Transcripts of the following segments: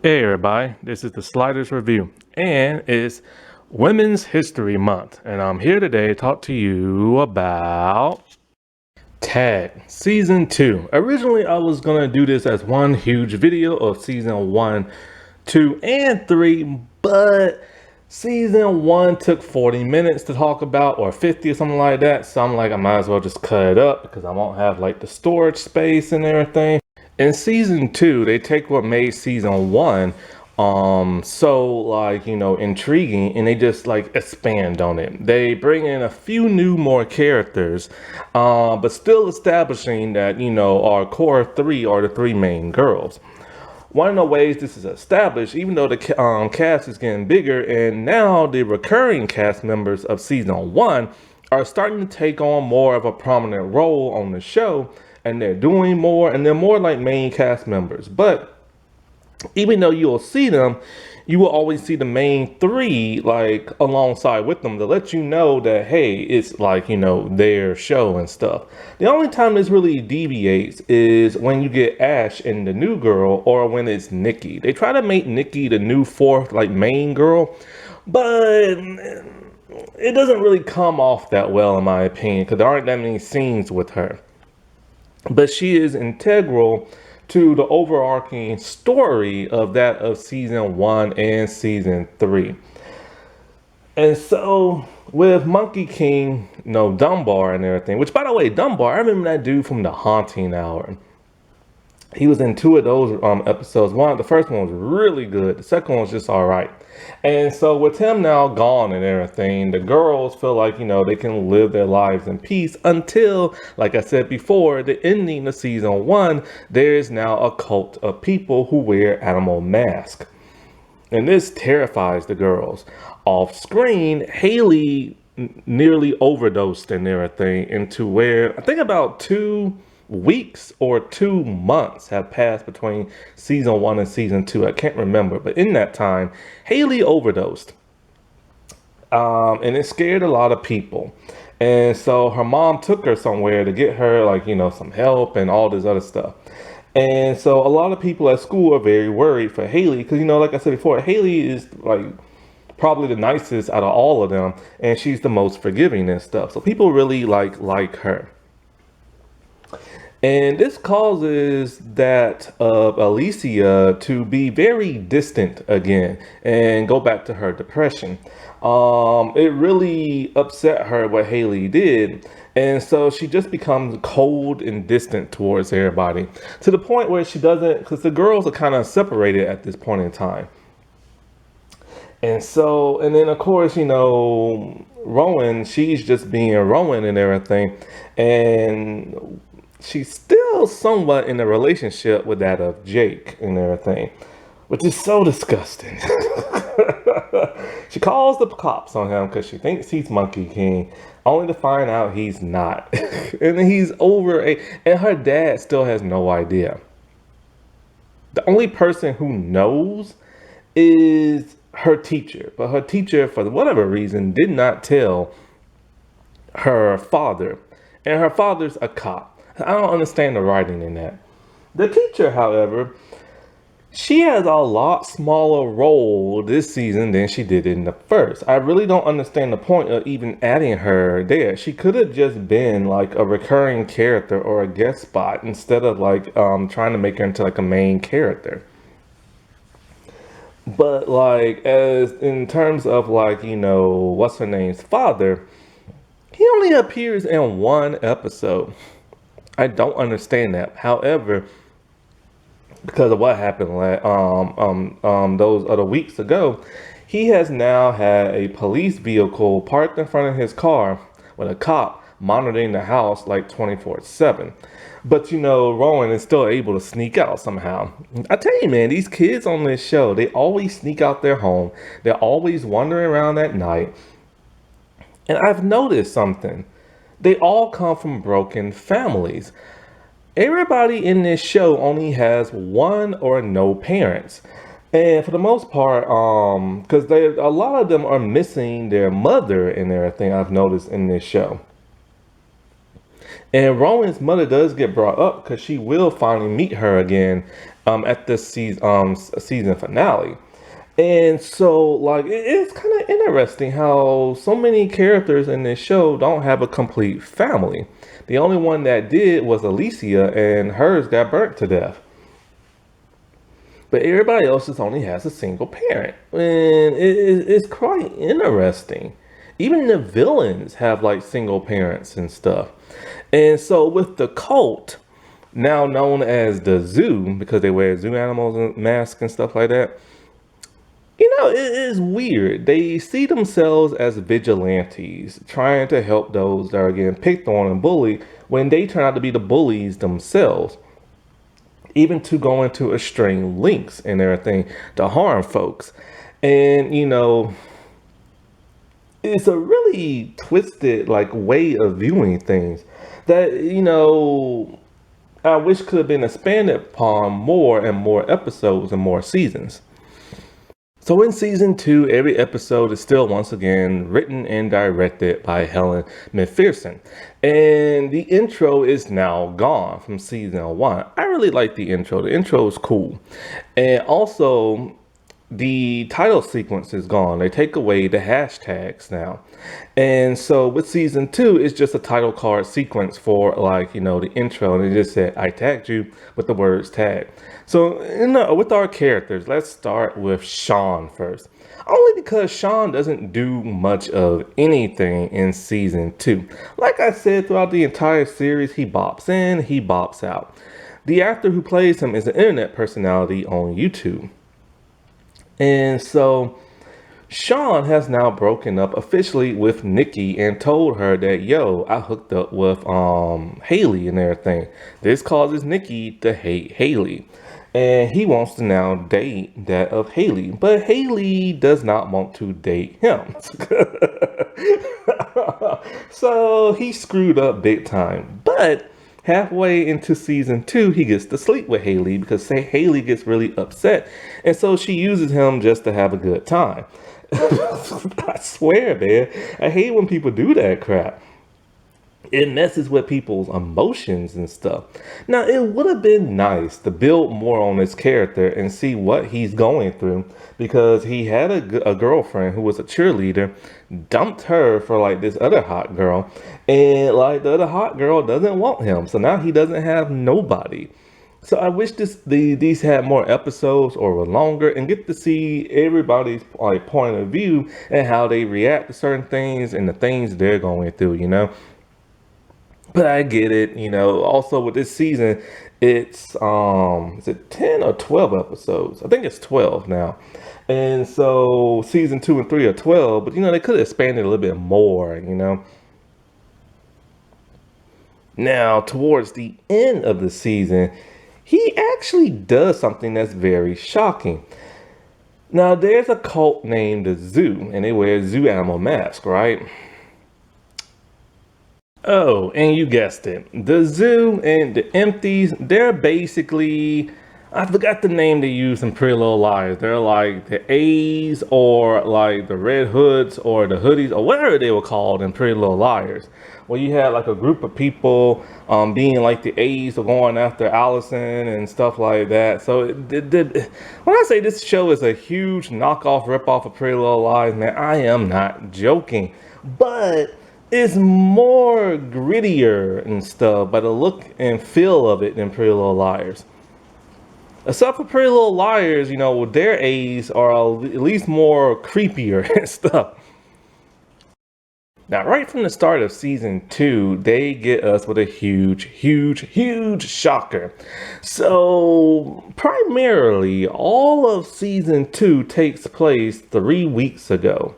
Hey everybody, this is the Sliders Review, and it's Women's History Month, and I'm here today to talk to you about Tag Season 2. Originally, I was going to do this as one huge video of Season 1, 2, and 3, but Season 1 took 40 minutes to talk about, or 50 or something like that, so I'm like, I might as well just cut it up because I won't have like the storage space and everything. In Season 2, they take what made Season 1 so like, intriguing, and they just like expand on it. They bring in a few more characters, but still establishing that, our core three are the three main girls. One of the ways this is established, even though the cast is getting bigger, and now the recurring cast members of Season 1 are starting to take on more of a prominent role on the show, and they're doing more, and they're more like main cast members. But even though you'll see them, you will always see the main three like alongside with them to let you know that, hey, it's like, their show and stuff. The only time this really deviates is when you get Ash and the new girl, or when it's Nikki. They try to make Nikki the new fourth like main girl, but it doesn't really come off that well in my opinion, because there aren't that many scenes with her. But she is integral to the overarching story of that of Season 1 and Season 3. And so with Monkey King, Dunbar and everything, which by the way, Dunbar, I remember that dude from The Haunting Hour. He was in two of those episodes. The first one was really good. The second one was just all right. And so with him now gone and everything, the girls feel like, they can live their lives in peace until, like I said before, the ending of Season 1, there's now a cult of people who wear animal masks. And this terrifies the girls. Off screen, Haley nearly overdosed and everything, into where I think about 2 weeks or 2 months have passed between Season 1 and Season 2. I can't remember, but in that time, Haley overdosed. And it scared a lot of people. And so her mom took her somewhere to get her, like, some help and all this other stuff. And so a lot of people at school are very worried for Haley because, like I said before, Haley is like probably the nicest out of all of them, and she's the most forgiving and stuff. So people really like her. And this causes that of Alicia to be very distant again and go back to her depression. It really upset her what Haley did. And so she just becomes cold and distant towards everybody, to the point where she doesn't, because the girls are kind of separated at this point in time. And so, and then of course, Rowan, she's just being Rowan and everything. And she's still somewhat in a relationship with that of Jake and everything, which is so disgusting. She calls the cops on him because she thinks he's Monkey King, only to find out he's not. And he's and her dad still has no idea. The only person who knows is her teacher, but her teacher, for whatever reason, did not tell her father, and her father's a cop. I don't understand the writing in that. The teacher, however, she has a lot smaller role this season than she did in the first. I really don't understand the point of even adding her there. She could have just been like a recurring character or a guest spot instead of like trying to make her into like a main character. But like, as in terms of like, what's her name's father, he only appears in 1 episode. I don't understand that. However, because of what happened those other weeks ago, he has now had a police vehicle parked in front of his car with a cop monitoring the house like 24/7. But Rowan is still able to sneak out somehow. I tell you, man, these kids on this show, they always sneak out their home. They're always wandering around at night. And I've noticed something. They all come from broken families. Everybody in this show only has one or no parents. And for the most part, because a lot of them are missing their mother and everything, I've noticed in this show. And Rowan's mother does get brought up because she will finally meet her again at the season finale. And so, like, it's kind of interesting how so many characters in this show don't have a complete family. The only one that did was Alicia, and hers got burnt to death. But everybody else just only has a single parent. And it's quite interesting. Even the villains have like single parents and stuff. And so, with the cult, now known as the zoo, because they wear zoo animals and masks and stuff like that, it is weird. They see themselves as vigilantes, trying to help those that are getting picked on and bullied when they turn out to be the bullies themselves. Even to go into extreme lengths and everything to harm folks. And, it's a really twisted, like, way of viewing things that, I wish could have been expanded upon more and more episodes and more seasons. So in season 2, every episode is still once again written and directed by Helen McPherson. And the intro is now gone from season 1. I really like the intro. The intro is cool. And also, the title sequence is gone. They take away the hashtags now. And so with season 2, it's just a title card sequence for the intro. And it just said, I tagged you with the words tag. So with our characters, let's start with Sean first. Only because Sean doesn't do much of anything in season 2. Like I said, throughout the entire series, he bops in, he bops out. The actor who plays him is an internet personality on YouTube. And so Sean has now broken up officially with Nikki and told her that, yo, I hooked up with Haley and everything. This causes Nikki to hate Haley. And he wants to now date that of Haley. But Haley does not want to date him. So he screwed up big time. But halfway into season 2, he gets to sleep with Haley because Haley gets really upset. And so she uses him just to have a good time. I swear, man. I hate when people do that crap. It messes with people's emotions and stuff. Now, it would have been nice to build more on this character and see what he's going through, because he had a girlfriend who was a cheerleader, dumped her for like this other hot girl, and like the other hot girl doesn't want him. So now he doesn't have nobody. So I wish these had more episodes or were longer and get to see everybody's like point of view and how they react to certain things and the things they're going through. But I get it, also with this season, it's, is it 10 or 12 episodes? I think it's 12 now. And so season 2 and 3 are 12, but they could have expanded a little bit more, Now, towards the end of the season, he actually does something that's very shocking. Now, there's a cult named the Zoo, and they wear zoo animal masks, right? Oh, and you guessed it. The Zoo and the Empties, they're basically, I forgot the name they use in Pretty Little Liars. They're like the A's or like the Red Hoods or the Hoodies or whatever they were called in Pretty Little Liars. Where you had like a group of people being like the A's or going after Allison and stuff like that. So when I say this show is a huge knockoff, ripoff of Pretty Little Lies, man, I am not joking. But it's more grittier and stuff by the look and feel of it than Pretty Little Liars. Except for Pretty Little Liars, their A's are at least more creepier and stuff. Now, right from the start of season 2, they get us with a huge shocker. So, primarily, all of season 2 takes place 3 weeks ago.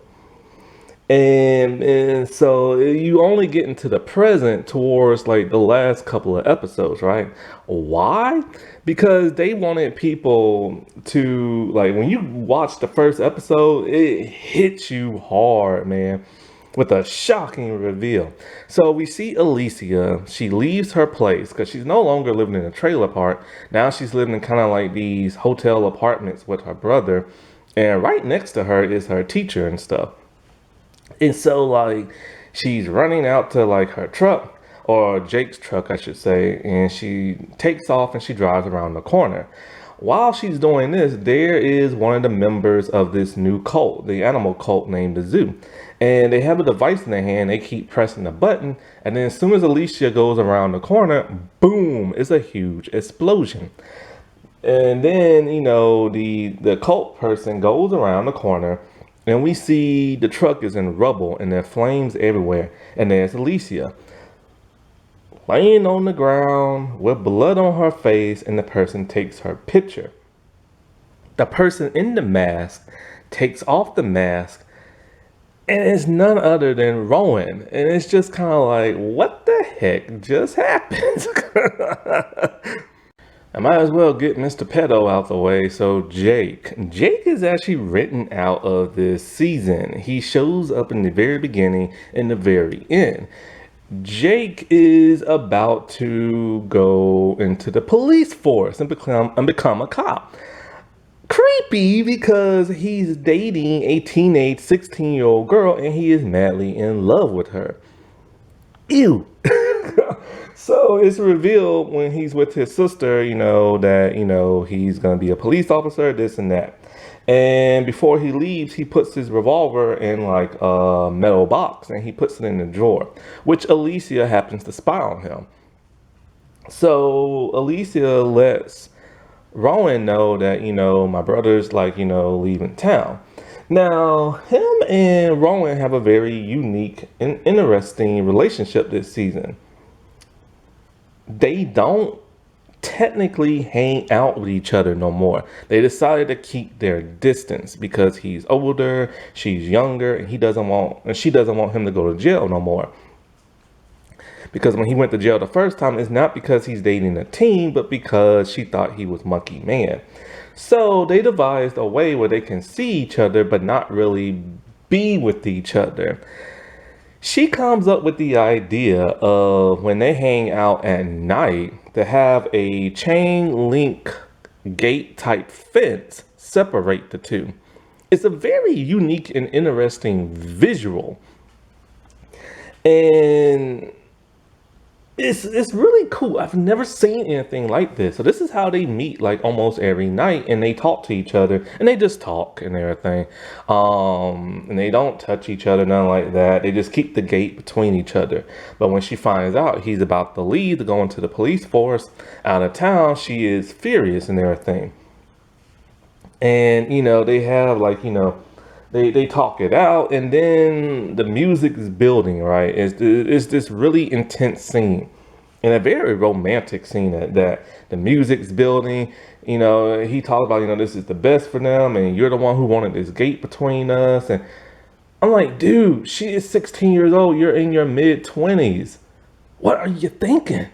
And so you only get into the present towards like the last couple of episodes, right? Why? Because they wanted people to, like, when you watch the first episode, it hits you hard, man, with a shocking reveal. So we see Alicia. She leaves her place because she's no longer living in a trailer park. Now she's living in kind of like these hotel apartments with her brother. And right next to her is her teacher and stuff. And so, like, she's running out to, like, her truck, or Jake's truck, I should say, and she takes off and she drives around the corner. while she's doing this, there is one of the members of this new cult, the animal cult named the Zoo. And they have a device in their hand. They keep pressing the button. And then as soon as Alicia goes around the corner, boom, it's a huge explosion. And then, the cult person goes around the corner and we see the truck is in rubble and there are flames everywhere. And there's Alicia laying on the ground with blood on her face, and the person takes her picture. The person in the mask takes off the mask, and it's none other than Rowan. And it's just kind of like, what the heck just happened? I might as well get Mr. Pedo out the way. So Jake is actually written out of this season. He shows up in the very beginning and the very end. Jake is about to go into the police force and become a cop. Creepy, because he's dating a teenage 16-year-old girl and he is madly in love with her. Ew. So it's revealed when he's with his sister, that, he's going to be a police officer, this and that. And before he leaves, he puts his revolver in like a metal box and he puts it in the drawer, which Alicia happens to spy on him. So Alicia lets Rowan know that, my brother's leaving town. Now, him and Rowan have a very unique and interesting relationship this season. They don't technically hang out with each other no more. They decided to keep their distance because he's older, she's younger, and she doesn't want him to go to jail no more. Because when he went to jail the first time, it's not because he's dating a teen, but because she thought he was Monkey Man. So they devised a way where they can see each other, but not really be with each other. She comes up with the idea of, when they hang out at night, to have a chain link gate type fence separate the two. It's a very unique and interesting visual. And it's really cool. I've never seen anything like this. So this is how they meet, like almost every night, and they talk to each other, and they just talk and everything. And they don't touch each other, nothing like that. They just keep the gate between each other. But when she finds out he's about to leave to go into the police force out of town, she is furious and everything. And they have they talk it out, and then the music is building, right? It's this really intense scene and a very romantic scene that the music's building. He talks about, this is the best for them, and you're the one who wanted this gate between us. And I'm like, dude, she is 16 years old. You're in your mid-20s. What are you thinking?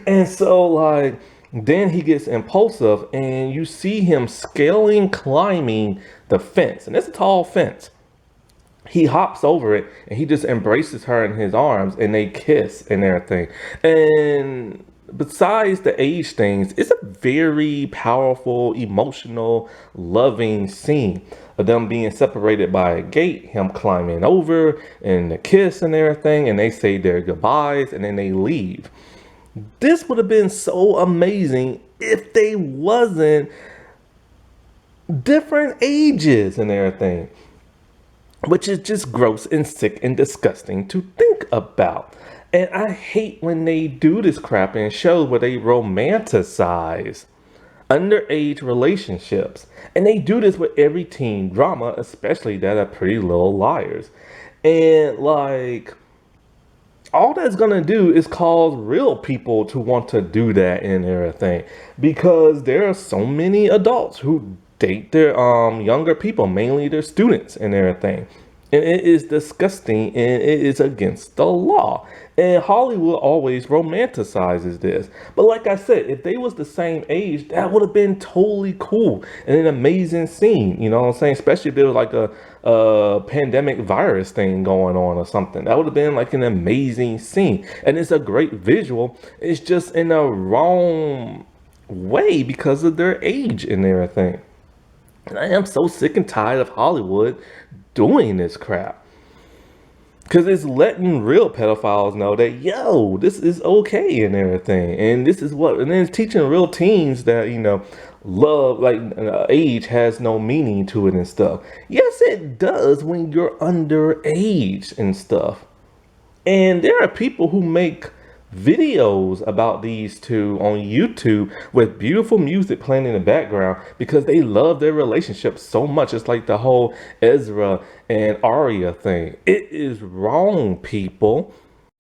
And so then he gets impulsive, and you see him climbing the fence. And it's a tall fence. He hops over it, and he just embraces her in his arms, and they kiss and everything. And besides the age things, it's a very powerful, emotional, loving scene of them being separated by a gate, him climbing over, and the kiss and everything, and they say their goodbyes, and then they leave. This would have been so amazing if they wasn't different ages and everything, which is just gross and sick and disgusting to think about. And I hate when they do this crap in shows where they romanticize underage relationships. And they do this with every teen drama, especially that are Pretty Little Liars. And all that's gonna do is cause real people to want to do that and everything, because there are so many adults who date their younger people, mainly their students and everything. And it is disgusting, and it is against the law. And Hollywood always romanticizes this. But like I said, if they was the same age, that would have been totally cool and an amazing scene. You know what I'm saying? Especially if there was like a pandemic virus thing going on or something. That would have been like an amazing scene. And it's a great visual. It's just in a wrong way because of their age and everything. And I am so sick and tired of Hollywood doing this crap. Because it's letting real pedophiles know that, yo, this is okay and everything. And this is what, and then it's teaching real teens that, love, like age has no meaning to it and stuff. Yes, it does when you're underage and stuff. And there are people who make videos about these two on YouTube with beautiful music playing in the background because they love their relationship so much. It's like the whole Ezra and Arya thing. It is wrong, people.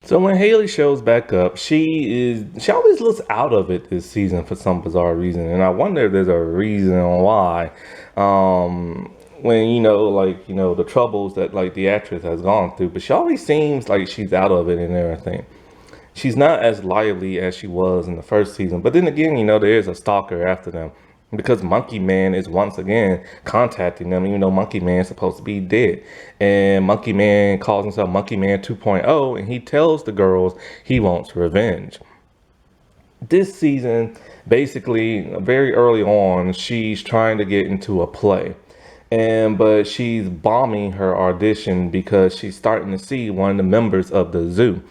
So when Haley shows back up, she always looks out of it this season for some bizarre reason, and I wonder if there's a reason why. When the troubles that like the actress has gone through, but she always seems like she's out of it and everything. She's not as lively as she was in the first season, but then again, there is a stalker after them because Monkey Man is once again contacting them, even though Monkey Man is supposed to be dead. And Monkey Man calls himself Monkey Man 2.0, and he tells the girls he wants revenge. This season, basically, very early on, she's trying to get into a play. But she's bombing her audition because she's starting to see one of the members of the zoo.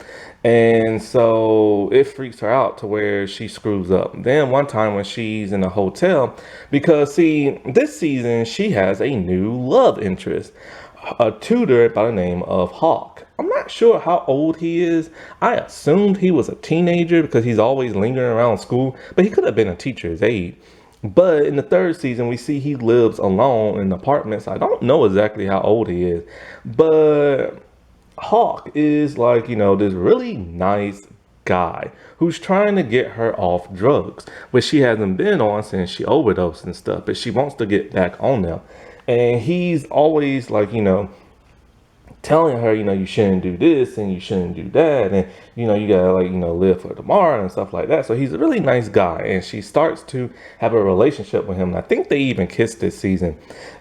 And so it freaks her out to where she screws up. Then one time when she's in a hotel, because see, this season she has a new love interest, a tutor by the name of Hawk. I'm not sure how old he is. I assumed he was a teenager because he's always lingering around school, but he could have been a teacher's aide. But in the third season, we see he lives alone in an apartment. So I don't know exactly how old he is. But Hawk is like, this really nice guy who's trying to get her off drugs, which she hasn't been on since she overdosed and stuff. But she wants to get back on them. And he's always like, telling her, you shouldn't do this and you shouldn't do that. And, you gotta live for tomorrow and stuff like that. So he's a really nice guy. And she starts to have a relationship with him. And I think they even kissed this season.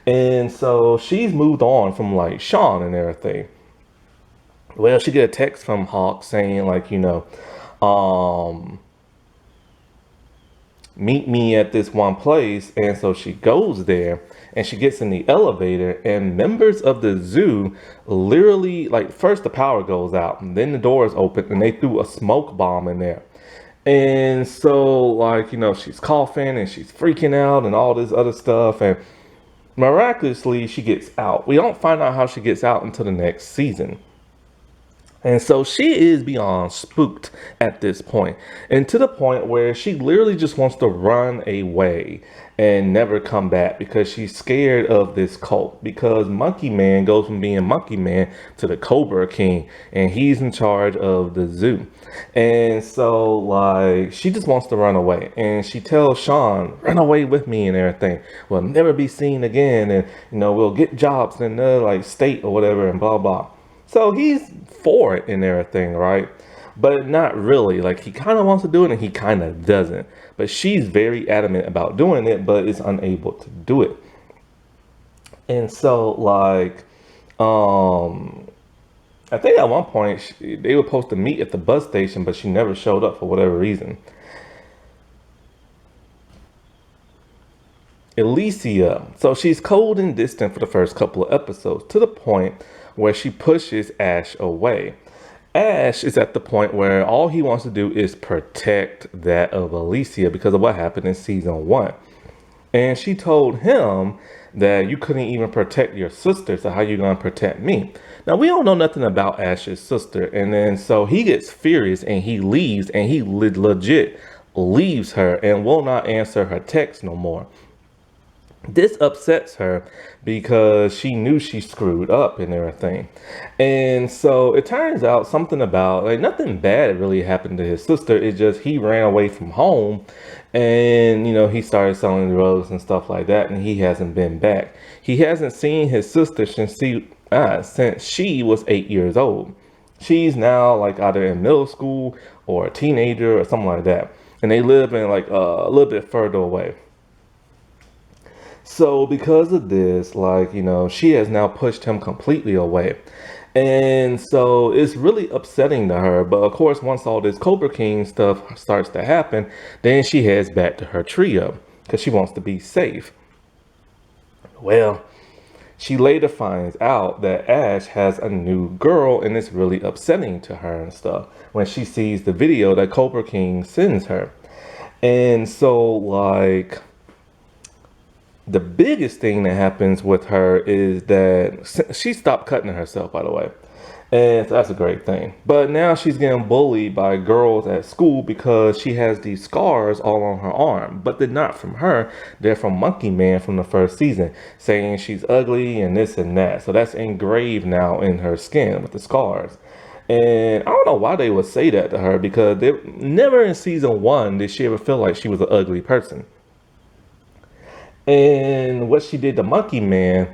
And so she's moved on from like Sean and everything. Well, she get a text from Hawk saying like, meet me at this one place. And so she goes there and she gets in the elevator, and members of the zoo literally, like, first the power goes out and then the doors open and they threw a smoke bomb in there. And so like, she's coughing and she's freaking out and all this other stuff, and miraculously she gets out. We don't find out how she gets out until the next season. And so she is beyond spooked at this point, and to the point where she literally just wants to run away and never come back because she's scared of this cult, because Monkey Man goes from being Monkey Man to the Cobra King, and he's in charge of the zoo. And so like she just wants to run away, and she tells Sean, run away with me and everything, we'll never be seen again, and we'll get jobs in the like state or whatever and blah blah. So he's for it and everything, right? But not really. Like, he kind of wants to do it and he kind of doesn't. But she's very adamant about doing it, but is unable to do it. And so, like, I think at one point they were supposed to meet at the bus station, but she never showed up for whatever reason. Alicia. So she's cold and distant for the first couple of episodes, to the point where she pushes Ash away. Ash is at the point where all he wants to do is protect that of Alicia because of what happened in season 1. And she told him that you couldn't even protect your sister, so how you gonna protect me? Now, we don't know nothing about Ash's sister, and then so he gets furious and he leaves, and he legit leaves her and will not answer her text no more. This upsets her because she knew she screwed up and everything. And so it turns out something about, like, nothing bad really happened to his sister. It's just he ran away from home and, he started selling drugs and stuff like that. And he hasn't been back. He hasn't seen his sister since she was 8 years old. She's now like either in middle school or a teenager or something like that. And they live in like a little bit further away. So because of this, like, she has now pushed him completely away. And so it's really upsetting to her. But of course, once all this Cobra King stuff starts to happen, then she heads back to her trio because she wants to be safe. Well, She later finds out that Ash has a new girl, and it's really upsetting to her and stuff when she sees the video that Cobra King sends her. And so, like, the biggest thing that happens with her is that she stopped cutting herself, by the way. And so that's a great thing. But now she's getting bullied by girls at school because she has these scars all on her arm. But they're not from her. They're from Monkey Man from the first season, saying she's ugly and this and that. So that's engraved now in her skin with the scars. And I don't know why they would say that to her, because they never in season 1 did she ever feel like she was an ugly person. And what she did to Monkey Man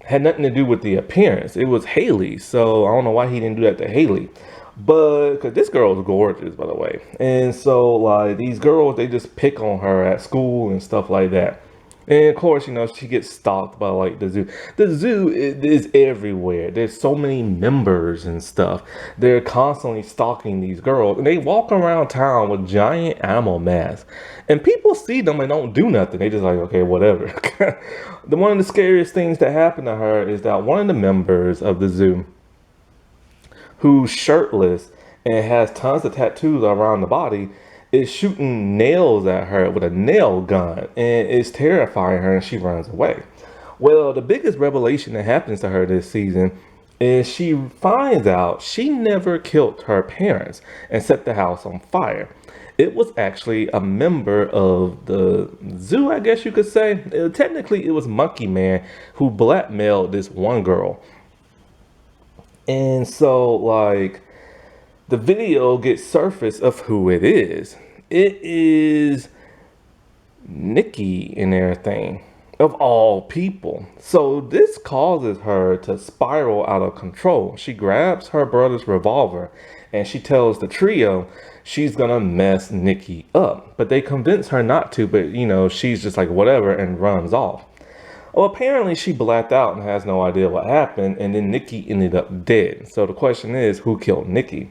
had nothing to do with the appearance. It was Haley. So I don't know why he didn't do that to Haley. But because this girl is gorgeous, by the way. And so, like, these girls, they just pick on her at school and stuff like that. And of course, you know, she gets stalked by, like, the zoo. The zoo is everywhere. There's so many members and stuff. They're constantly stalking these girls. And they walk around town with giant animal masks. And people see them and don't do nothing. They just like, okay, whatever. One of the scariest things that happened to her is that one of the members of the zoo, who's shirtless and has tons of tattoos around the body, is shooting nails at her with a nail gun, and it's terrifying her, and she runs away. Well, the biggest revelation that happens to her this season is she finds out she never killed her parents and set the house on fire. It was actually a member of the zoo, I guess you could say. Technically, it was Monkey Man who blackmailed this one girl. And so, like, the video gets surfaced of who it is. It is Nikki and everything, of all people. So this causes her to spiral out of control. She grabs her brother's revolver and she tells the trio she's gonna mess Nikki up. But they convince her not to, but you know, she's just like whatever and runs off. Well, apparently she blacked out and has no idea what happened, and then Nikki ended up dead. So the question is, who killed Nikki?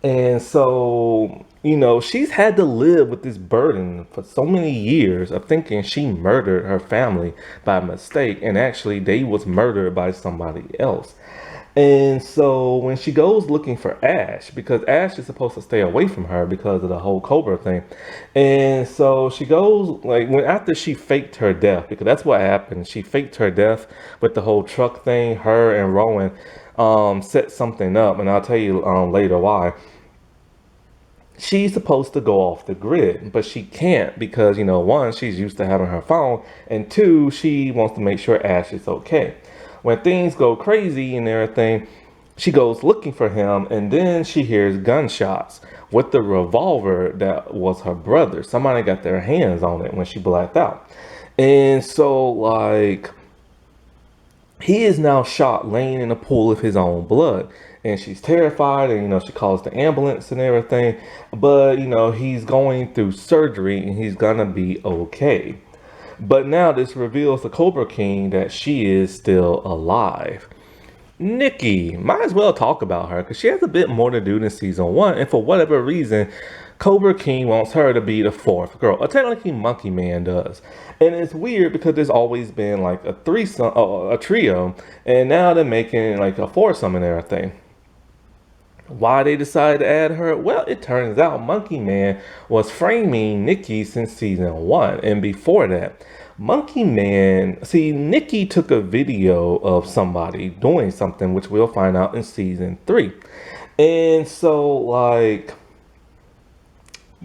And so, you know, she's had to live with this burden for so many years of thinking she murdered her family by mistake, and actually they was murdered by somebody else. And so when she goes looking for Ash, because Ash is supposed to stay away from her because of the whole Cobra thing. And so she goes, like, after she faked her death, because that's what happened. She faked her death with the whole truck thing. Her and Rowan set something up, and I'll tell you later why. She's supposed to go off the grid, but she can't because, you know, one, she's used to having her phone, and two, she wants to make sure Ash is okay. When things go crazy and everything, she goes looking for him, and then she hears gunshots with the revolver that was her brother. Somebody got their hands on it when she blacked out. And so, like, he is now shot laying in a pool of his own blood. And she's terrified, and, you know, she calls the ambulance and everything. But, you know, he's going through surgery, and he's gonna be okay. But now this reveals to Cobra King that she is still alive. Nikki, might as well talk about her because she has a bit more to do than season 1. And for whatever reason, Cobra King wants her to be the 4th girl. Or technically Monkey Man does. And it's weird because there's always been like a threesome, a trio. And now they're making like a foursome and everything. Why they decided to add her? Well, it turns out Monkey Man was framing Nikki since season 1. And before that, Monkey Man, see, Nikki took a video of somebody doing something, which we'll find out in season 3. And so, like,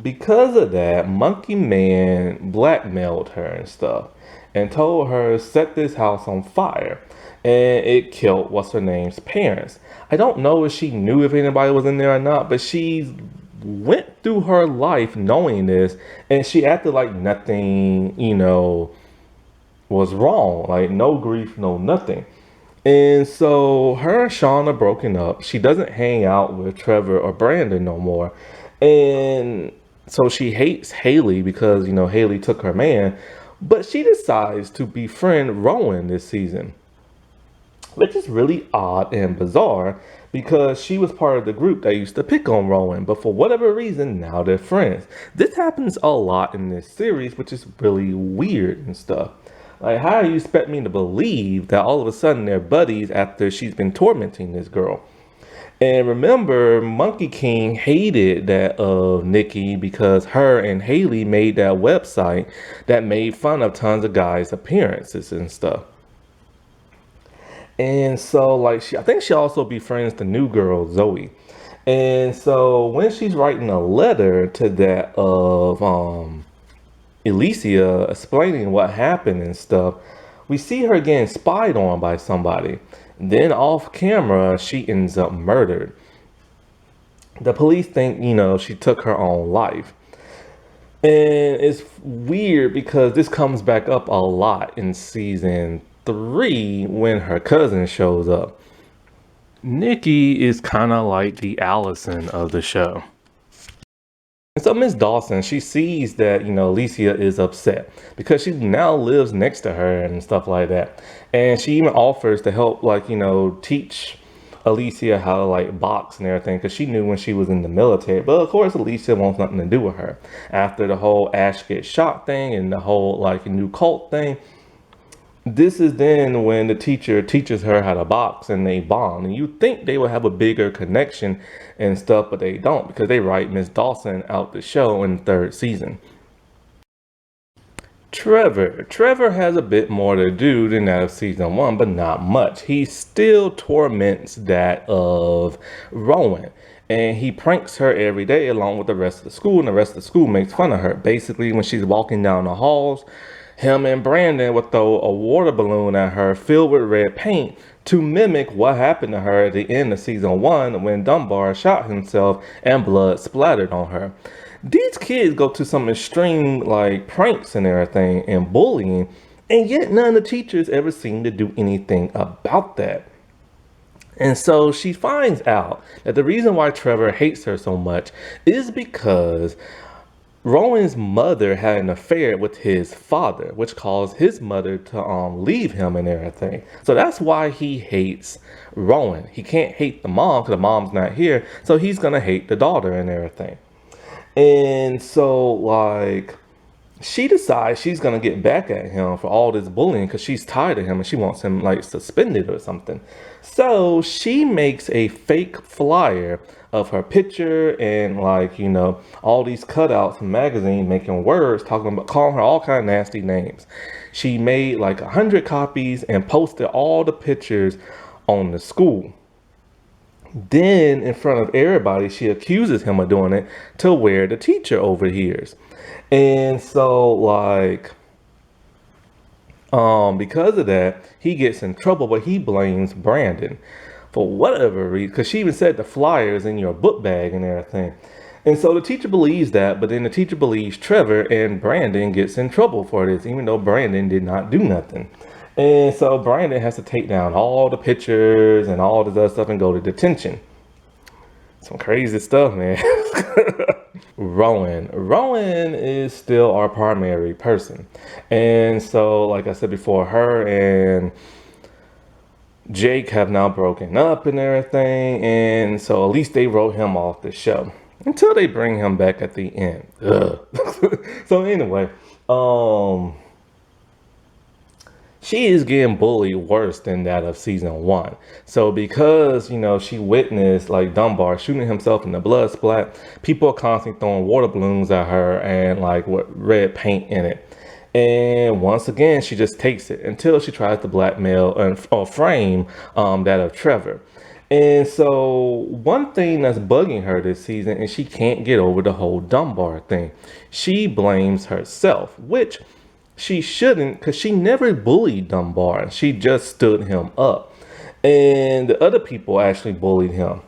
because of that, Monkey Man blackmailed her and stuff and told her set this house on fire. And it killed what's her name's parents. I don't know if she knew if anybody was in there or not, but she went through her life knowing this, and she acted like nothing, you know, was wrong. Like no grief, no nothing. And so her and Sean are broken up. She doesn't hang out with Trevor or Brandon no more. And so she hates Haley because, you know, Haley took her man. But she decides to befriend Rowan this season, which is really odd and bizarre because she was part of the group that used to pick on Rowan, but for whatever reason, now they're friends. This happens a lot in this series, which is really weird and stuff. Like, how do you expect me to believe that all of a sudden they're buddies after she's been tormenting this girl? And remember, Monkey King hated that of Nikki because her and Haley made that website that made fun of tons of guys' appearances and stuff. And so, like, I think she also befriends the new girl, Zoe. And so, when she's writing a letter to that of Alicia explaining what happened and stuff, we see her getting spied on by somebody. Then, off camera, she ends up murdered. The police think, she took her own life. And it's weird because this comes back up a lot in season 3 when her cousin shows up. Nikki is kind of like the Allison of the show. And so Miss Dawson, she sees that, Alicia is upset because she now lives next to her and stuff like that. And she even offers to help, teach Alicia how to, box and everything because she knew when she was in the military. But of course, Alicia wants nothing to do with her. After the whole Ash gets shot thing and the whole, new cult thing, this is then when the teacher teaches her how to box and they bond. And you think they would have a bigger connection and stuff, but they don't because they write Miss Dawson out the show in the 3rd season. Trevor has a bit more to do than that of season 1, but not much. He still torments that of Rowan. And he pranks her every day along with the rest of the school, and the rest of the school makes fun of her. Basically, when she's walking down the halls, him and Brandon would throw a water balloon at her filled with red paint to mimic what happened to her at the end of season 1 when Dunbar shot himself and blood splattered on her. These kids go to some extreme pranks and everything and bullying, and yet none of the teachers ever seem to do anything about that. And so she finds out that the reason why Trevor hates her so much is because Rowan's mother had an affair with his father, which caused his mother to leave him and everything. So that's why he hates Rowan. He can't hate the mom because the mom's not here, so he's gonna hate the daughter and everything. And so she decides she's gonna get back at him for all this bullying because she's tired of him and she wants him suspended or something. So she makes a fake flyer of her picture and all these cutouts from magazine making words talking about calling her all kind of nasty names. She made 100 copies and posted all the pictures on the school. Then in front of everybody she accuses him of doing it to where the teacher overhears. And so because of that, he gets in trouble, but he blames Brandon for whatever reason, because she even said the flyers in your book bag and everything. And so the teacher believes that, but then the teacher believes Trevor, and Brandon gets in trouble for this, even though Brandon did not do nothing. And so Brandon has to take down all the pictures and all this other stuff and go to detention. Some crazy stuff, man. Rowan is still our primary person. And so, like I said before, her and Jake have now broken up and everything. And so at least they wrote him off the show until they bring him back at the end. So anyway, she is getting bullied worse than that of season 1. So because, she witnessed Dunbar shooting himself in the blood splat, people are constantly throwing water balloons at her and with red paint in it. And once again, she just takes it until she tries to blackmail or frame that of Trevor. And so one thing that's bugging her this season is she can't get over the whole Dunbar thing. She blames herself, which she shouldn't, because she never bullied Dunbar. She just stood him up. And the other people actually bullied him.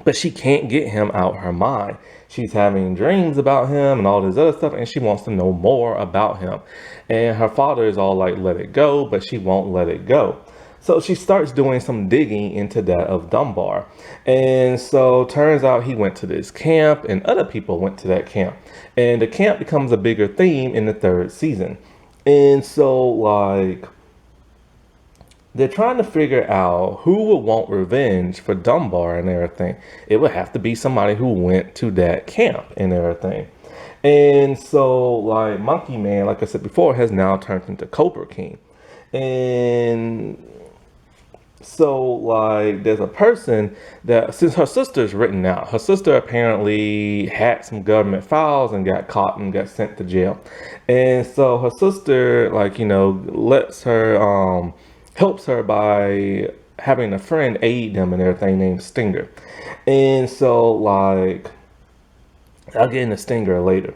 But she can't get him out her mind. She's having dreams about him and all this other stuff, and she wants to know more about him. And her father is all let it go, but she won't let it go. So she starts doing some digging into that of Dunbar. And so turns out he went to this camp and other people went to that camp. And the camp becomes a bigger theme in the 3rd season. And so they're trying to figure out who would want revenge for Dunbar and everything. It would have to be somebody who went to that camp and everything. And so, like, Monkey Man, like I said before, has now turned into Cobra King. And so, like, there's a person that, since her sister's written out, her sister apparently had some government files and got caught and got sent to jail. And so her sister, like, lets her, helps her by having a friend aid them and everything named Stinger. And so, like, I'll get into Stinger later.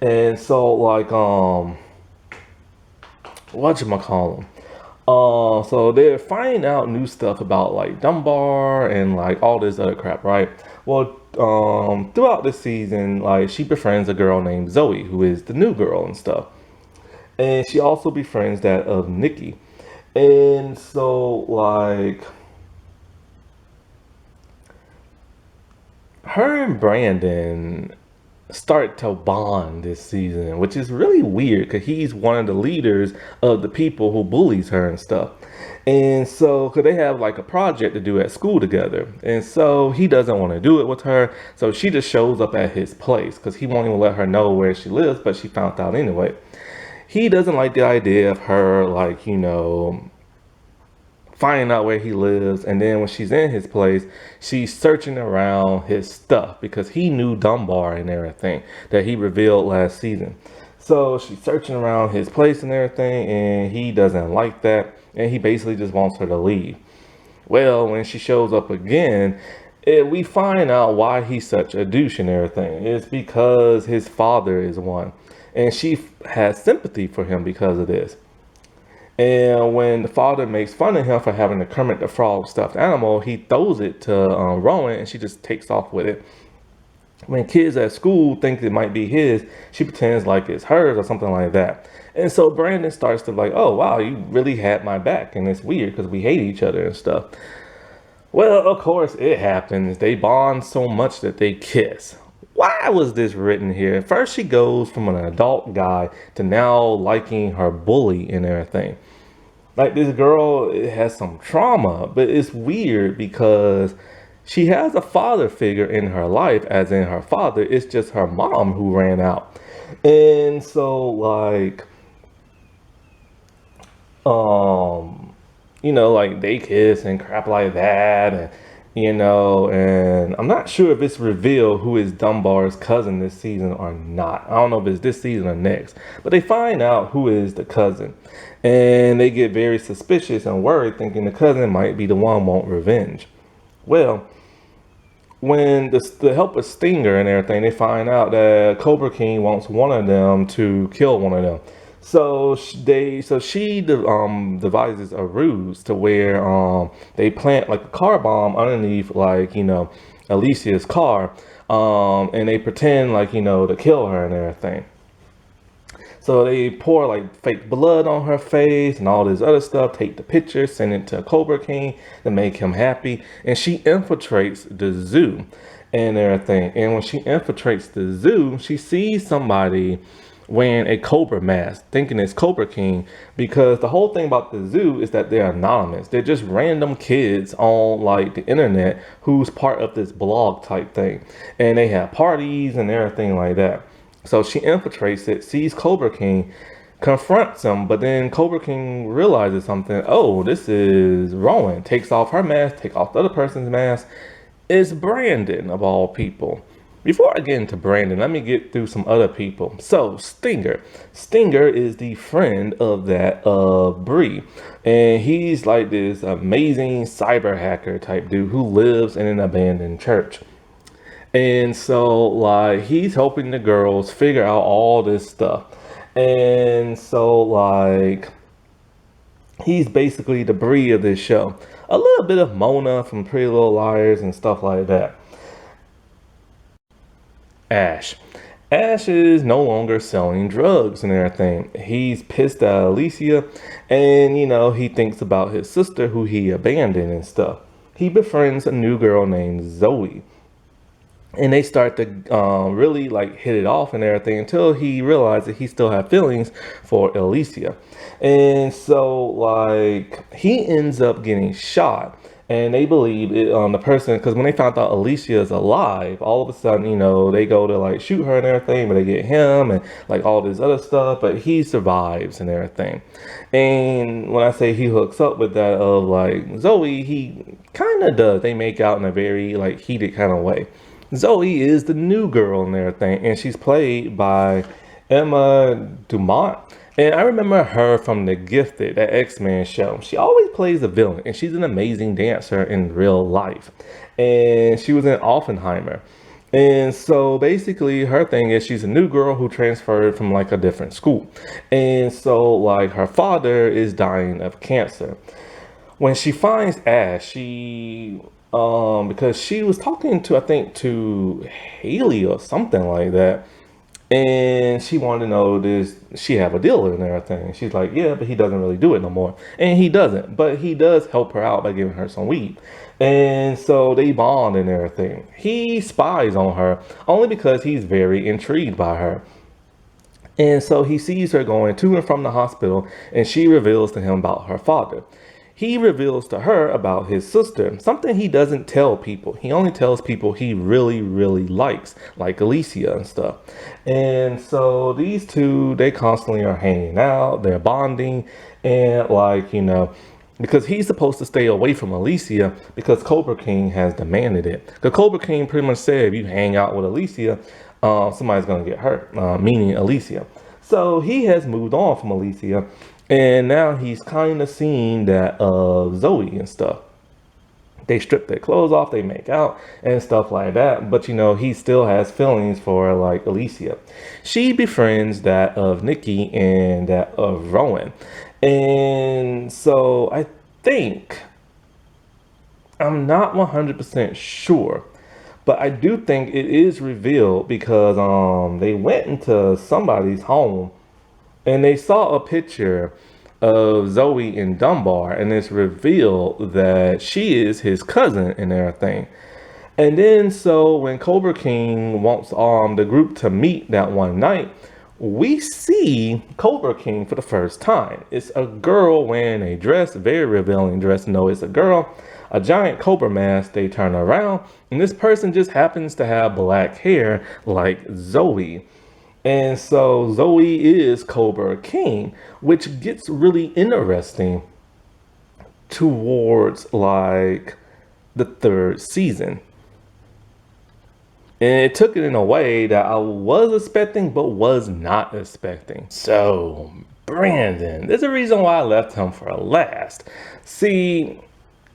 And so, like, whatchamacallit? So they're finding out new stuff about like Dunbar and like all this other crap, right? Well, throughout the season, like she befriends a girl named Zoe, who is the new girl and stuff. And she also befriends that of Nikki. And so like her and Brandon start to bond this season, which is really weird because he's one of the leaders of the people who bullies her and stuff. And so, because they have like a project to do at school together. And so he doesn't want to do it with her. So she just shows up at his place because he won't even let her know where she lives, but she found out anyway. He doesn't like the idea of her, like, finding out where he lives, and then when she's in his place, she's searching around his stuff because he knew Dunbar and everything that he revealed last season. So she's searching around his place and everything, and he doesn't like that, and he basically just wants her to leave. Well, when she shows up again, we find out why he's such a douche and everything. It's because his father is one, and she has sympathy for him because of this. And when the father makes fun of him for having the Kermit the Frog stuffed animal, he throws it to Rowan, and she just takes off with it. When kids at school think it might be his, she pretends like it's hers or something like that. And so Brandon starts to like, oh, wow, you really had my back. And it's weird because we hate each other and stuff. Well, of course, it happens. They bond so much that they kiss. Why was this written here? First, she goes from an adult guy to now liking her bully and everything. Like, this girl has some trauma, but it's weird because she has a father figure in her life, as in her father. It's just her mom who ran out. And so, like, like they kiss and crap like that. And I'm not sure if it's revealed who is Dunbar's cousin this season or not. I don't know if it's this season or next, but they find out who is the cousin, and they get very suspicious and worried, thinking the cousin might be the one who want revenge. Well, when the help of Stinger and everything, they find out that Cobra King wants one of them to kill one of them. So she devises a ruse to where they plant like a car bomb underneath like Alicia's car, and they pretend like to kill her and everything. So they pour like fake blood on her face and all this other stuff, take the picture, send it to Cobra King to make him happy. And she infiltrates the zoo and everything. And when she infiltrates the zoo, she sees somebody wearing a cobra mask, thinking it's Cobra King, because the whole thing about the zoo is that they're anonymous. They're just random kids on like the internet who's part of this blog type thing. And they have parties and everything like that. So she infiltrates it, sees Cobra King, confronts him, but then Cobra King realizes something. Oh, this is Rowan. Takes off her mask, takes off the other person's mask. It's Brandon, of all people. Before I get into Brandon, let me get through some other people. So, Stinger. Stinger is the friend of that Bree. And he's like this amazing cyber hacker type dude who lives in an abandoned church. And so, like, he's helping the girls figure out all this stuff. And so, like, he's basically the Bree of this show. A little bit of Mona from Pretty Little Liars and stuff like that. Ash. Ash is no longer selling drugs and everything. He's pissed at Alicia, and he thinks about his sister who he abandoned and stuff. He befriends a new girl named Zoe, and they start to really like hit it off and everything until he realizes that he still has feelings for Alicia. And so like he ends up getting shot. And they believe it, the person, because when they found out Alicia is alive, all of a sudden, they go to like shoot her and everything, but they get him and like all this other stuff, but he survives and everything. And when I say he hooks up with that of like Zoe, he kind of does. They make out in a very like heated kind of way. Zoe is the new girl and everything, and she's played by Emma Dumont. And I remember her from The Gifted, that X-Men show. She always plays a villain, and she's an amazing dancer in real life. And she was in Oppenheimer. And so basically her thing is she's a new girl who transferred from like a different school. And so like her father is dying of cancer. When she finds Ash, she because she was talking to, I think, to Haley or something like that, and she wanted to know, does she have a dealer and everything? She's like, yeah, but he doesn't really do it no more. And he doesn't, but he does help her out by giving her some weed. And so they bond and everything. He spies on her only because he's very intrigued by her. And so he sees her going to and from the hospital, and she reveals to him about her father. He reveals to her about his sister, something he doesn't tell people. He only tells people he really, really likes, like Alicia and stuff. And so these two, they constantly are hanging out, they're bonding, and like, because he's supposed to stay away from Alicia because Cobra King has demanded it. Because Cobra King pretty much said if you hang out with Alicia, somebody's going to get hurt, meaning Alicia. So he has moved on from Alicia, and now he's kind of seeing that Zoe and stuff. They strip their clothes off, they make out and stuff like that. But he still has feelings for like Alicia. She befriends that of Nikki and that of Rowan. And so I think, I'm not 100% sure, but I do think it is revealed because they went into somebody's home and they saw a picture of Zoe in Dunbar, and it's revealed that she is his cousin and everything. And then so when Cobra King wants the group to meet that one night, we see Cobra King for the first time. It's a girl wearing a dress, very revealing dress. No, it's a girl, a giant cobra mask. They turn around, and this person just happens to have black hair like Zoe. And so Zoe is Cobra King, which gets really interesting towards like the third season. And it took it in a way that I was expecting, but was not expecting. So, Brandon, there's a reason why I left him for last. See,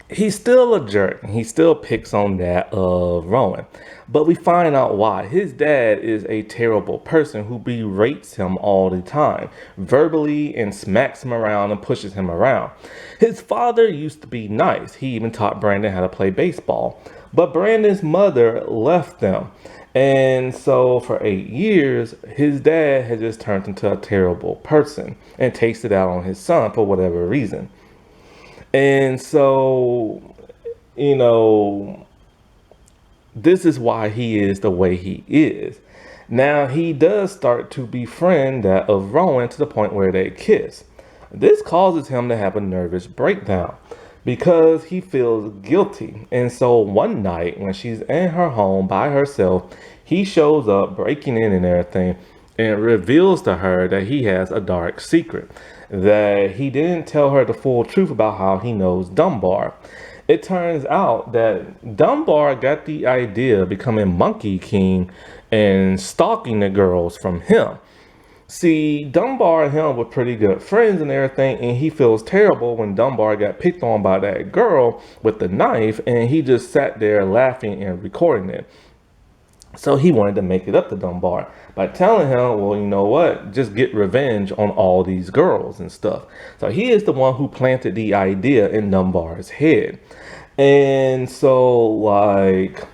he's still a jerk. He still picks on that of Rowan. But we find out why. His dad is a terrible person who berates him all the time, verbally, and smacks him around and pushes him around. His father used to be nice. He even taught Brandon how to play baseball. But Brandon's mother left them. And so for 8 years, his dad had just turned into a terrible person and takes it out on his son for whatever reason. And so, this is why he is the way he is. Now, he does start to befriend that of Rowan to the point where they kiss. This causes him to have a nervous breakdown because he feels guilty. And so one night when she's in her home by herself, he shows up breaking in and everything and reveals to her that he has a dark secret, that he didn't tell her the full truth about how he knows Dunbar. It turns out that Dunbar got the idea of becoming Monkey King and stalking the girls from him. See, Dunbar and him were pretty good friends and everything, and he feels terrible when Dunbar got picked on by that girl with the knife, and he just sat there laughing and recording it. So he wanted to make it up to Dunbar by telling him, well, you know what, just get revenge on all these girls and stuff. So he is the one who planted the idea in Dunbar's head. And so like,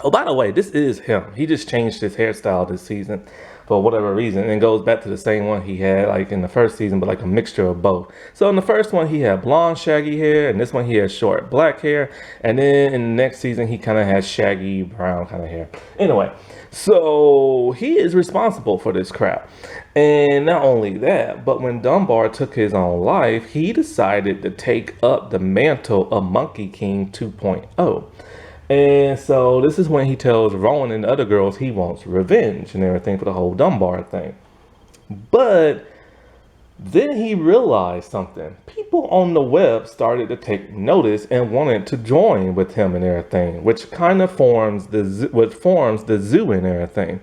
oh, by the way, this is him. He just changed his hairstyle this season. for whatever reason. And it goes back to the same one he had like in the first season, but like a mixture of both. So in the first one, he had blonde, shaggy hair, and this one he had short black hair. And then in the next season, he kind of has shaggy brown kind of hair. Anyway, so he is responsible for this crap. And not only that, but when Dunbar took his own life, he decided to take up the mantle of Monkey King 2.0. And so this is when he tells Rowan and the other girls he wants revenge and everything for the whole Dunbar thing. But then he realized something. People on the web started to take notice and wanted to join with him and everything, which kind of forms the zoo and everything.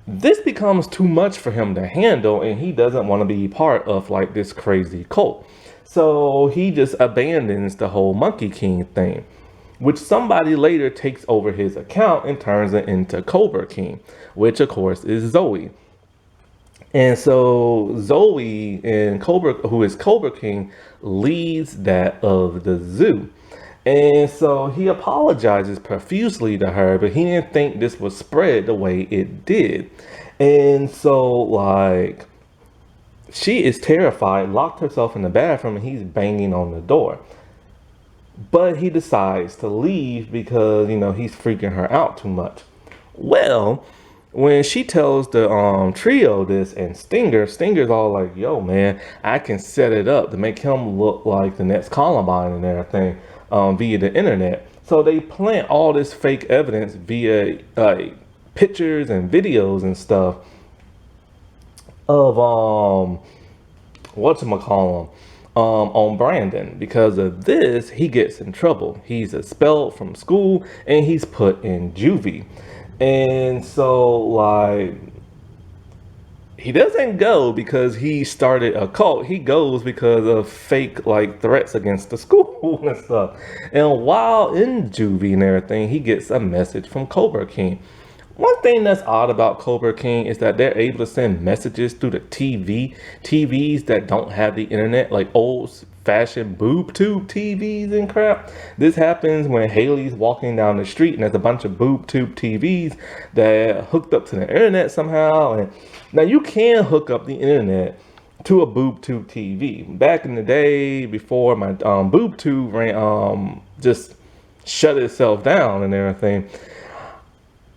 This becomes too much for him to handle, and he doesn't want to be part of like this crazy cult. So he just abandons the whole Monkey King thing, which somebody later takes over his account and turns it into Cobra King, which of course is Zoe. And so Zoe and Cobra, who is Cobra King, leads that of the zoo. And so he apologizes profusely to her, but he didn't think this would spread the way it did. And so like she is terrified, locked herself in the bathroom, and he's banging on the door. But he decides to leave because, you know, he's freaking her out too much. Well, when she tells the trio this and Stinger's all like, yo, man, I can set it up to make him look like the next Columbine and everything via the internet. So they plant all this fake evidence via pictures and videos and stuff of whatchamacallem on Brandon. Because of this, he gets in trouble. He's expelled from school and he's put in juvie. And so like he doesn't go because he started a cult. He goes because of fake like threats against the school and stuff. And while in juvie and everything, he gets a message from Cobra King. One thing that's odd about Cobra King is that they're able to send messages through the TVs that don't have the internet, like old-fashioned boob tube TVs and crap. This happens when Haley's walking down the street and there's a bunch of boob tube TVs that hooked up to the internet somehow. And now you can hook up the internet to a boob tube TV. Back in the day, before my boob tube just shut itself down and everything,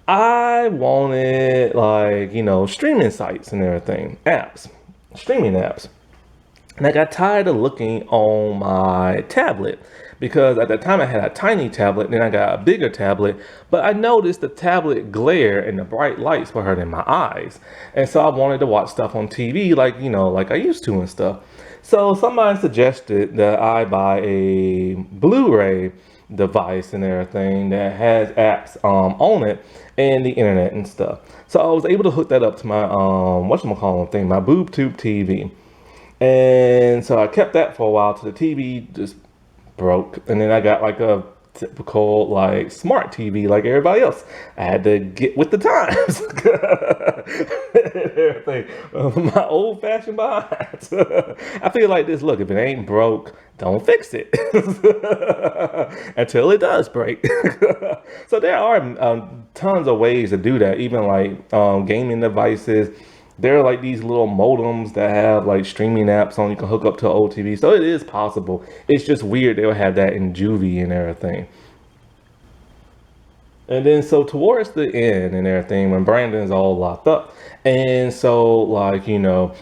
I wanted like, you know, streaming sites and everything, streaming apps. And I got tired of looking on my tablet because at that time I had a tiny tablet, then I got a bigger tablet, but I noticed the tablet glare and the bright lights were hurting my eyes. And so I wanted to watch stuff on TV like, you know, like I used to and stuff. So somebody suggested that I buy a Blu-ray device and everything that has apps on it and the internet and stuff. So I was able to hook that up to my my boob tube TV. And so I kept that for a while till the TV just broke. And then I got like a typical like smart TV like everybody else. I had to get with the times. Everything. My old fashioned behind. I feel like this, look, if it ain't broke, don't fix it until it does break. So there are tons of ways to do that. Even like gaming devices. There are like these little modems that have like streaming apps on you can hook up to an old TV. So it is possible. It's just weird they'll have that in juvie and everything. And then so towards the end and everything, when Brandon's all locked up, and so like, you know,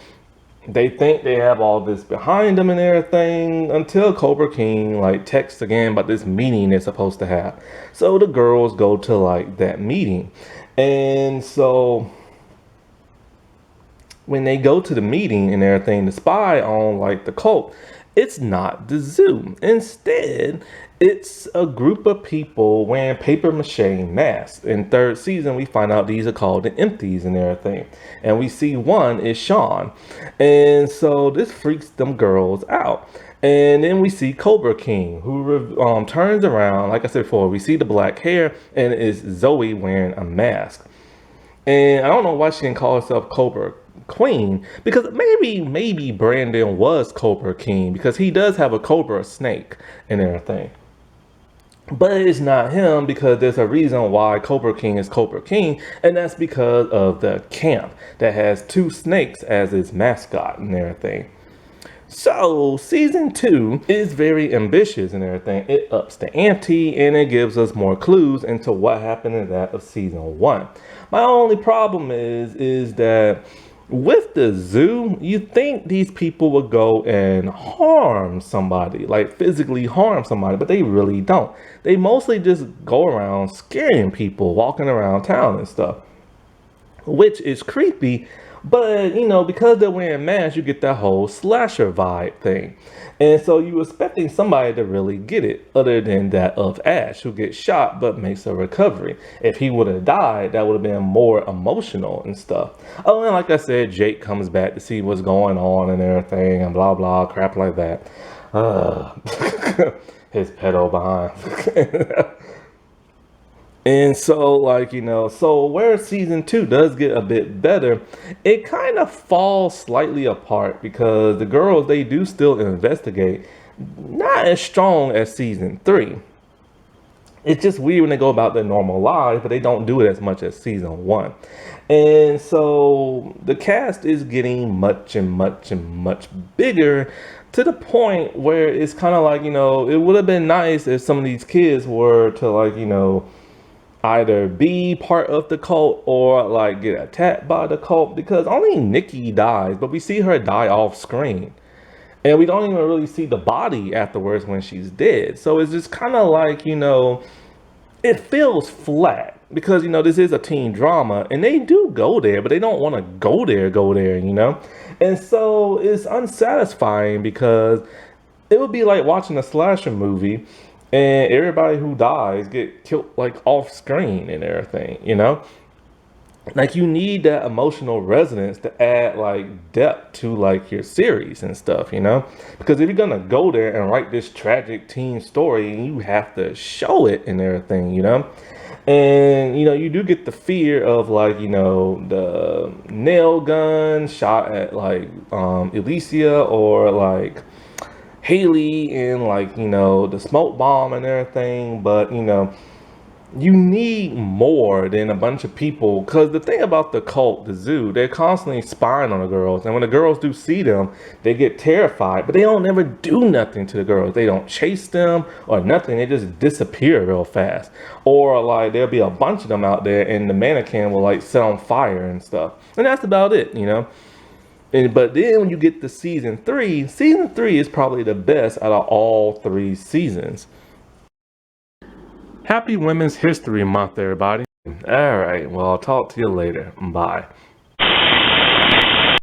they think they have all this behind them and everything until Cobra King like texts again about this meeting they're supposed to have. So the girls go to like that meeting. And so when they go to the meeting and everything to spy on like the cult, it's not the zoo. Instead, it's a group of people wearing paper mache masks. In third season, we find out these are called the empties and everything. And we see one is Sean. And so this freaks them girls out. And then we see Cobra King, who turns around. Like I said before, we see the black hair and it's Zoe wearing a mask. And I don't know why she didn't call herself Cobra Queen, because maybe Brandon was Cobra King because he does have a cobra snake and everything. But it's not him because there's a reason why Cobra King is Cobra King, and that's because of the camp that has two snakes as its mascot and everything. So, season 2 is very ambitious and everything. It ups the ante and it gives us more clues into what happened in that of season 1. My only problem is that with the zoo, you think these people would go and harm somebody, like physically harm somebody, but they really don't. They mostly just go around scaring people, walking around town and stuff, which is creepy. But because they're wearing masks, you get that whole slasher vibe thing. And so you expecting somebody to really get it, other than that of Ash, who gets shot but makes a recovery. If he would have died, that would have been more emotional and stuff. Oh, and like I said, Jake comes back to see what's going on and everything, and blah blah crap like that. Uh, his pedo behind. And so, so where season 2 does get a bit better, it kind of falls slightly apart because the girls, they do still investigate, not as strong as season 3. It's just weird when they go about their normal lives, but they don't do it as much as season 1. And so the cast is getting much and much and much bigger to the point where it's kind of like, it would have been nice if some of these kids were to either be part of the cult or like get attacked by the cult, because only Nikki dies, but we see her die off screen. And we don't even really see the body afterwards when she's dead. So it's just kind of like, it feels flat because, this is a teen drama and they do go there, but they don't want to go there. And so it's unsatisfying because it would be like watching a slasher movie and everybody who dies get killed like off screen and everything. Like you need that emotional resonance to add like depth to like your series and stuff, because if you're gonna go there and write this tragic teen story, you have to show it and everything. And you do get the fear of like the nail gun shot at like Elysia or like Haley and like the smoke bomb and everything, but you need more than a bunch of people, because the thing about the cult, the zoo, they're constantly spying on the girls, and when the girls do see them, they get terrified, but they don't ever do nothing to the girls. They don't chase them or nothing. They just disappear real fast, or like there'll be a bunch of them out there and the mannequin will like set on fire and stuff, and that's about it. But then when you get to season 3 is probably the best out of all 3 seasons. Happy Women's History Month, everybody. All right, well, I'll talk to you later. Bye.